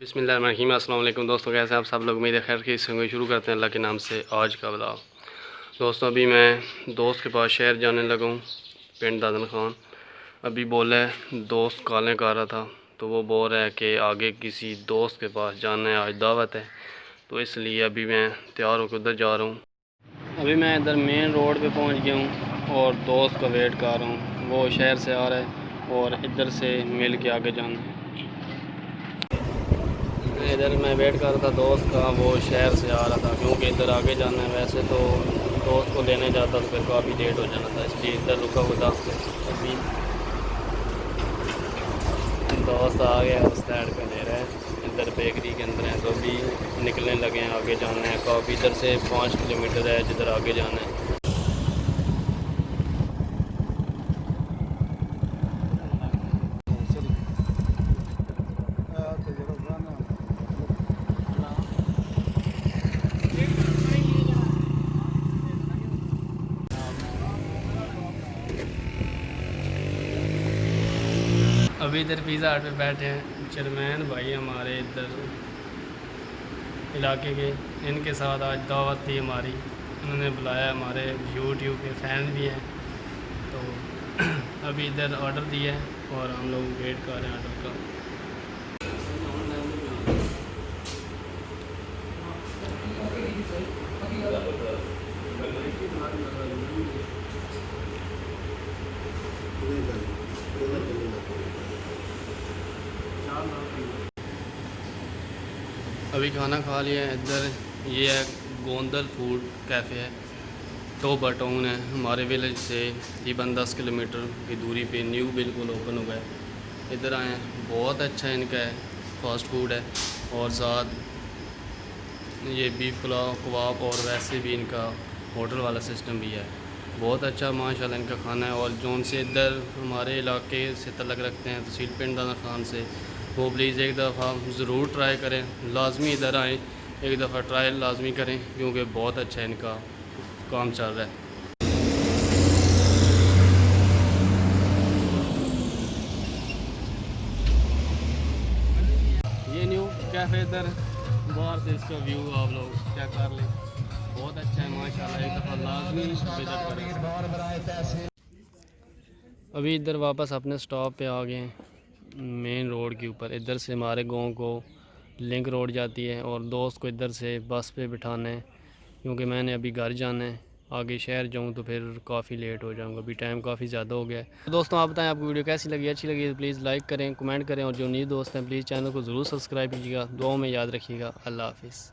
बिस्मिल्लाहिर्रहमानिर्रहीम। अस्सलाम वालेकुम दोस्तों, कैसे हैं आप सब लोग? उम्मीद है खैर की संग शुरू करते हैं अल्लाह के नाम से आज का ब्लॉग। दोस्तों अभी मैं दोस्त के पास शहर जाने लगा हूँ, पिंड दादन खान। अभी बोला है दोस्त कालें कर रहा था, तो वो बोल रहा है कि आगे किसी दोस्त के पास जाना है, आज दावत है, तो इसलिए अभी मैं तैयार होकर उधर जा रहा हूँ। अभी मैं इधर मेन रोड पे पहुँच गया हूँ और दोस्त का वेट कर रहा हूँ। वो शहर से आ रहा है और इधर से मिल के आगे जाना है। इधर मैं वेट कर रहा था दोस्त का, वो शहर से आ रहा था क्योंकि इधर आगे जाना है। वैसे तो दोस्त को लेने जाता तो फिर काफ़ी लेट हो जाना था, इसलिए इधर रुका हुआ था। अभी दोस्त आ गया, उस साइड पे ले रहा है, इधर बेकरी के अंदर है, तो अभी निकलने लगे हैं, आगे जाना है काफ़ी। इधर से 5 किलोमीटर है जिधर आगे जाना है। अभी इधर पिज़्ज़ा हट पे बैठे हैं चेयरमैन भाई हमारे इधर इलाके के, इनके साथ आज दावत थी हमारी, उन्होंने बुलाया। हमारे यूट्यूब के फ़ैन भी हैं, तो अभी इधर ऑर्डर दिया है और हम लोग वेट कर रहे हैं ऑर्डर का। अभी खाना खा लिया है। इधर ये है गोंदल फूड कैफ़े है, टोबा टाउन है हमारे विलेज से तकरीबन 10 किलोमीटर की दूरी पे, न्यू बिल्कुल ओपन हुआ है। इधर आए हैं, बहुत अच्छा इनका है, फास्ट फूड है और साथ ये बीफ पुलाव कबाब और वैसे भी इनका होटल वाला सिस्टम भी है। बहुत अच्छा माशाल्लाह इनका खाना है। और जो से इधर हमारे इलाके से तलक रखते हैं तहसील पिंड दादन खान से, वो प्लीज़ एक दफ़ा ज़रूर ट्राई करें, लाजमी इधर आएँ, एक दफ़ा ट्राई लाजमी करें क्योंकि बहुत अच्छा इनका काम चल रहा है। ये न्यू कैफ़े इधर बाहर से इसका व्यू आप लोग चेक कर लें, बहुत अच्छा है माशाल्लाह, एक दफ़ा लाजमी विज़िट करें। अभी इधर वापस अपने स्टॉप पे आ गए हैं, मेन रोड के ऊपर। इधर से हमारे गांव को लिंक रोड जाती है और दोस्त को इधर से बस पे बिठाना है क्योंकि मैंने अभी घर जाना है। आगे शहर जाऊं तो फिर काफ़ी लेट हो जाऊंगा, अभी टाइम काफ़ी ज़्यादा हो गया है। तो दोस्तों आप बताएं आपको वीडियो कैसी लगी? अच्छी लगी तो प्लीज़ लाइक करें, कमेंट करें और जो न्यू दोस्त हैं प्लीज़ चैनल को ज़रूर सब्सक्राइब कीजिएगा। दुआओं में याद रखिएगा। अल्लाह हाफिज़।